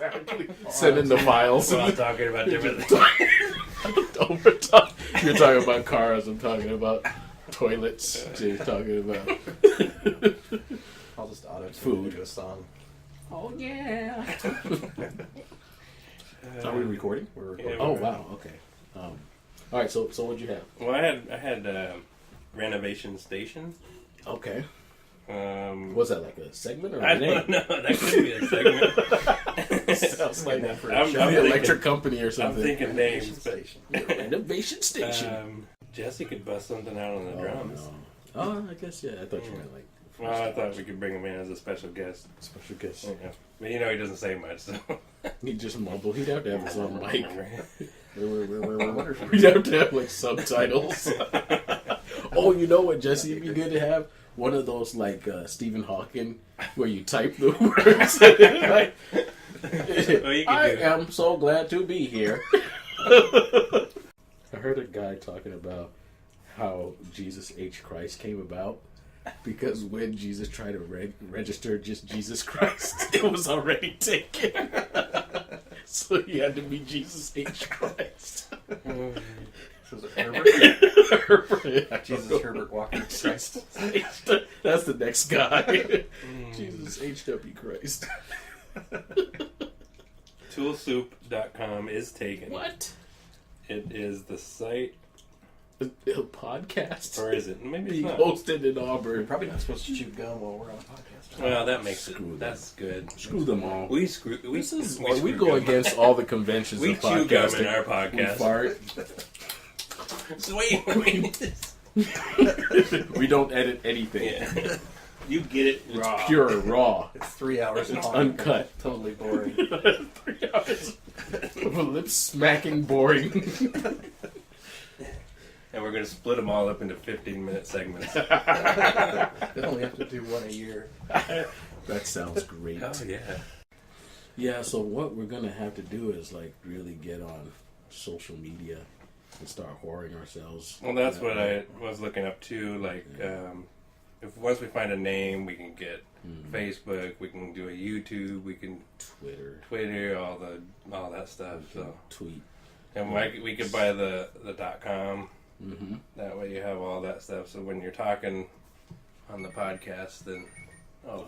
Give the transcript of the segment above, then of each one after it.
Exactly. Send in the files. We're all talking about different things. You're talking about cars. I'm talking about toilets. Jay's talking about I'll just auto Food. into a song. Oh yeah. Are we recording? We're recording. Yeah, Oh wow. Okay. All right. So what'd you have? Well, I had Renovation Station. Okay. Was Was that like a segment or I a name? don't know. That could be a segment. Sounds like that for I'm- a show. I'm the thinking- electric company or I'm something. thinking names, but Station. Renovation Station. Jesse could bust something out on the drums. No. Oh, I guess yeah. I thought you meant like. Well, I thought we could bring him in as a special guest. Special guest. Yeah. But you know he doesn't say much, so. He just mumble. He'd have to have his own mic. Wonderful. We'd have to have like subtitles. Oh, you know what, Jesse? It'd be good to have one of those like Stephen Hawking, where you type the words. Like, Well, you can I do it. am so glad to be here. I heard a guy talking about how Jesus H. Christ came about because when Jesus tried to register just Jesus Christ, it was already taken. So he had to be Jesus H. Christ. So is it Herbert? Yeah, Jesus Herbert Walker Christ. That's the next guy. Jesus H.W. Christ. Toolsoup.com is taken. What? It is the site, A podcast? or is it? Maybe Being it's not. hosted in We're Auburn. probably not supposed to chew gum while we're on a podcast. Well, that makes Screw them. it. That's good. Screw them all. We screw. We We go against all the conventions We of chew gum podcasting. in our We podcast. fart. So wait. We don't edit anything. Yeah. You get it It's raw. pure, raw. It's 3 hours It's long. uncut. Totally boring. 3 hours of a lip smacking boring. And we're going to split them all up into 15-minute segments. They only have to do one a year. That sounds great. Oh, yeah. Yeah, so what we're gonna have to do is like really get on social media and start whoring ourselves. Well, that's what I was looking up too. Like, if once we find a name, we can get Facebook, we can do a YouTube, we can Twitter, all that stuff. So, tweet. and we could buy the .com. Mm-hmm. That way, you have all that stuff. So when you're talking on the podcast, then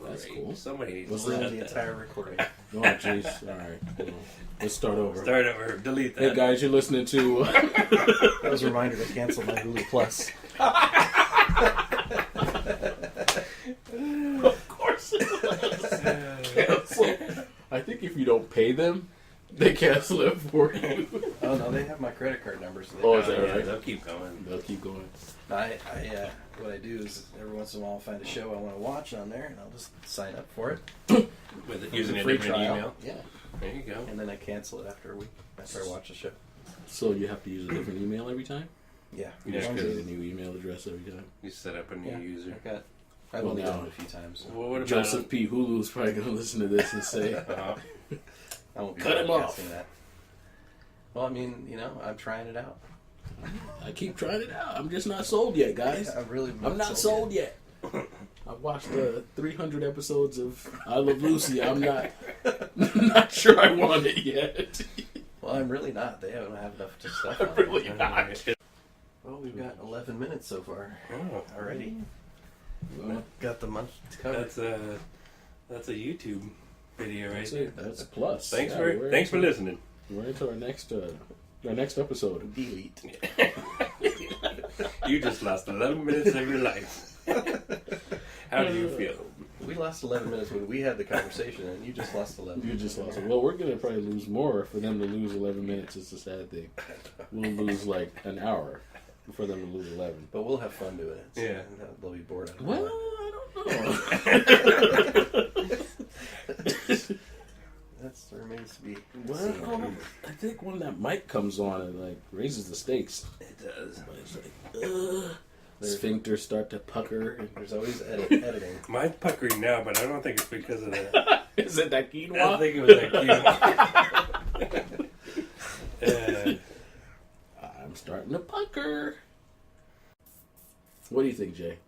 that's great. cool. Somebody needs What's to Ruin set the that. entire recording. Oh, jeez. All right. Hold on. Let's start over. Start over. Delete that. Hey guys, you're listening to. That was a reminder to cancel my Hulu Plus. Of course it was. Cancel. I think if you don't pay them, they cancel it for you. Oh no, they have my credit card number. So they Oh, is that Yeah, right? they'll keep going. They'll keep going. what I do is every once in a while I'll find a show I want to watch on there, and I'll just sign up for it. With it, It's using a free different trial. email. Yeah, There you go. and then I cancel it after a week after I watch the show. So you have to use a different email every time? Yeah, You Yeah, just because- create a new email address every time? You set up a new yeah. user. I've Well, only now- done it a few times. So Well, what about Joseph P. Hulu's probably going to listen to this and say, I won't be Cut him broadcasting off. that. Well, I mean, I'm trying it out. I keep trying it out. I'm just not sold yet, guys. I'm not sold yet. I've watched 300 episodes of I Love Lucy. I'm not sure I want it yet. Well, I'm really not. They don't have enough stuff I'm on really it. not. Well, we've got 11 minutes so far Oh, already. Well, Got the month covered. that's a YouTube video right that's there. it. That's a plus. Thanks Yeah, for we're thanks for into- listening. We're into our next episode. Delete. You just lost 11 minutes of your life. How do you feel? We lost 11 minutes when we had the conversation, and you just lost 11. You just lost it. Well, we're gonna probably lose more for them to lose 11 minutes. It's a sad thing. We'll lose like an hour for them to lose 11. But we'll have fun doing it. So Yeah. They'll be bored out of Well, it. I don't know. That remains to be Well, seen. I think when that mic comes on, it like raises the stakes. It does. It's like, sphincters start to pucker. And There's always editing. Mine's puckering now, but I don't think it's because of that. is it that I quinoa? think it was that cute. I'm starting to pucker. What do you think, Jay?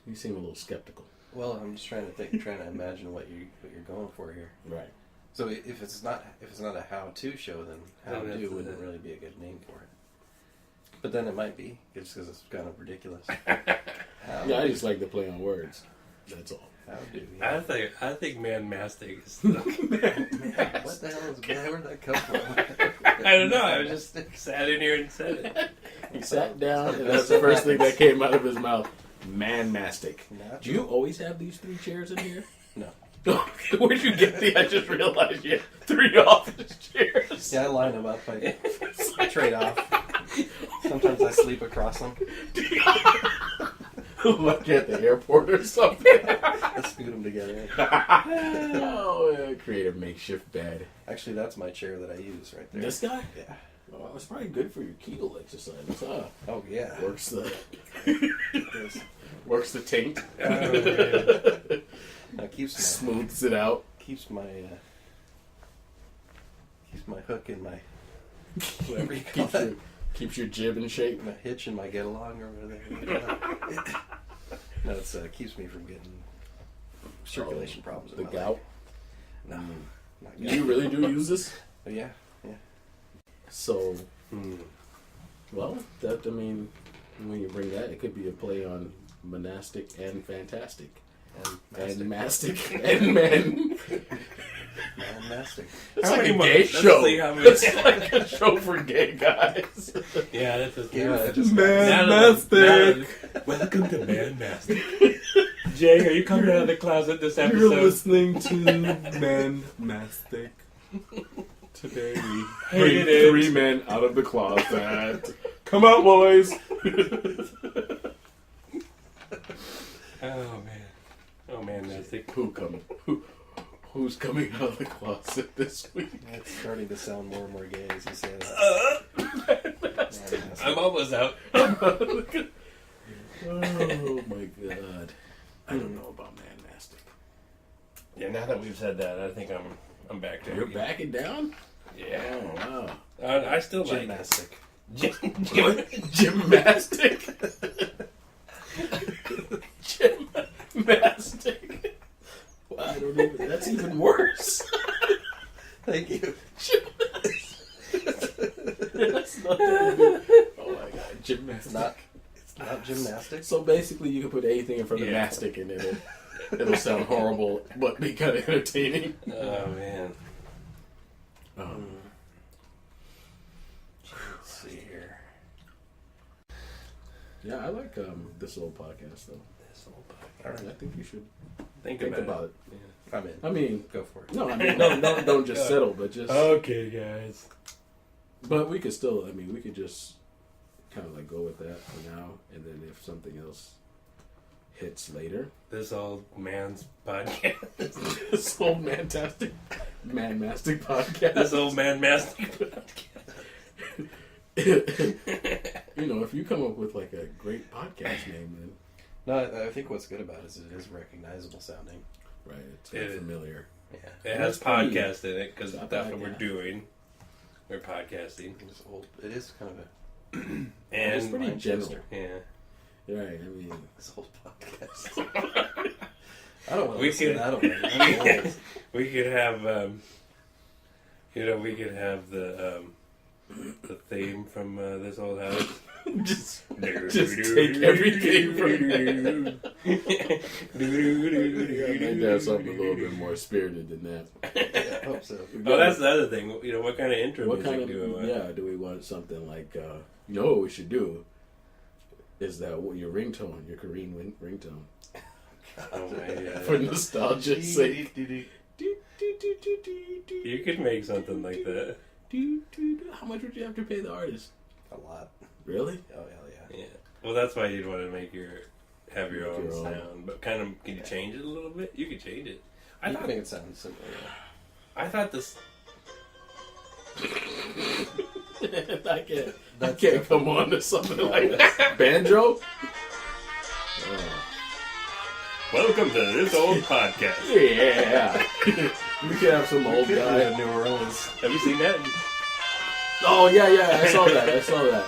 You seem a little skeptical. Well, I'm just trying to imagine what you're going for here. Right. So if it's not a how-to show, then Then how-do it's, wouldn't really be a good name for it. But then it might be, just because it's kind of ridiculous. Yeah, I just like to play on words. That's all. How-do. I think man mastic is the Man, what the hell is man? Where'd that come from? I don't know. I was just sat in here and said it. He sat down, and that's the first thing that came out of his mouth. Man-mastic. Do you always have these 3 chairs in here? No. Where'd you get the? I just realized you had 3 office chairs. Yeah, I line them up. I trade off. Sometimes I sleep across them. Like at the airport or something. I scoot them together. Oh, yeah, create a makeshift bed. Actually, that's my chair that I use right there. This guy? Yeah. Oh, it's probably good for your Kegel exercise, huh? Oh yeah. Works the It works the taint. Oh, man. Now keeps Smooths it out. my hook in my whatever you call it. Keeps your jib in shape. My hitch and my get along or whatever. No, it's keeps me from getting circulation problems. In The my gout. leg. No, not Do gout. you really do use this? But yeah. So, Hmm. well, that, I mean, when you bring that, it could be a play on monastic and fantastic. And mastic and men. Man mastic. It's How like many a more- gay let's show. see how many- It's like a show for gay guys. Yeah, that's a Yeah, I just mastic. Welcome to Man Mastic. Jay, are you coming out of the closet this episode? listening to Man Mastic. Today we Hated bring it. 3 men out of the closet. Come out, boys. Oh man, Mastic. Who's coming out of the closet this week? It's starting to sound more and more gay as you say that. Man mastic. I'm almost out. Oh my god. I don't know about Man Mastic. Yeah, now that we've said that, I think I'm back to You're it. backing down? Yeah. Oh wow. I still like Gymnastic. Gymnastic. Gymnastic. Well, I don't even. That's even worse. Thank you. That's not that good. Oh my god, gymnastic. It's not gymnastics. So basically, you can put anything in front of Yeah. mastic and it'll sound horrible, but be kind of entertaining. Oh man. Let's see here. Yeah, I like this old podcast though. This old All I right. think you should Think think about about it. it. Yeah. I'm in. I mean, Go for it. no, I mean, don't just settle, but just. Okay, guys. But we could still. I mean, we could just kind of like go with that for now, and then if something else hits later, This old man's podcast. this old man-tastic podcast. This old man mastic podcast. You know, if you come up with like a great podcast name, then No, I think what's good about it is it is recognizable sounding. right, it's It is. familiar. Yeah. It has That's pretty- podcast in it because It's that's not what bad, we're yeah. doing. We're podcasting. It's old. It is kind of a It's And pretty general. Manchester. yeah. Right, I mean, This old podcast. I don't want to We listen to could- that one. I'm old. We could have we could have the theme from this old house. just take everything from I think that's something a little bit more spirited than that. I hope so. Oh, that's the other thing. You know, what kind of intro What music kind of do we want? yeah? Do we want something like you know what we should do? Is that what your ringtone, your Korean ringtone, Oh my for god. nostalgia's sake? You could make something like that. How much would you have to pay the artist? A lot. Really? Oh hell yeah. Yeah. Well, that's why you'd want to have your Make own your own. sound. But kind of, can you change it a little bit? You could change it. I You thought can make it sound similar. I thought this. I can't come on to something like that. Banjo? Welcome to this old podcast. Yeah. We could have some old guy. New Orleans. Have you seen that? Oh, yeah, I saw that.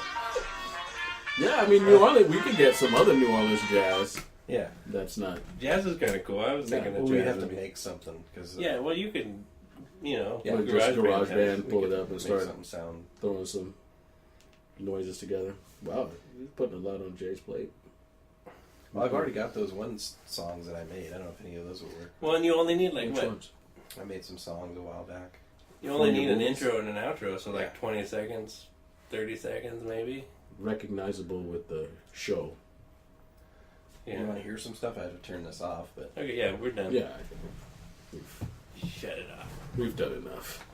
Yeah, I mean, New Orleans, we could get some other New Orleans jazz. Yeah. That's not. Jazz is kind of cool. I was thinking Well, of we jazz. have to would be- make something because Yeah, well, you can Yeah, Like just GarageBand GarageBand, pull We it could up and make start something sound. throwing some noises together. Wow, you're putting a lot on Jay's plate. Well, I've already got those songs that I made. I don't know if any of those will work. Well, and you only need like Which what? ones? I made some songs a while back. You only need an Rules. intro and an outro, so like Yeah. 20 seconds, 30 seconds maybe. Recognizable with the show. Yeah. You want to hear some stuff? I have to turn this off, but Okay, yeah, we're done. Yeah, Shut it off. we've done enough.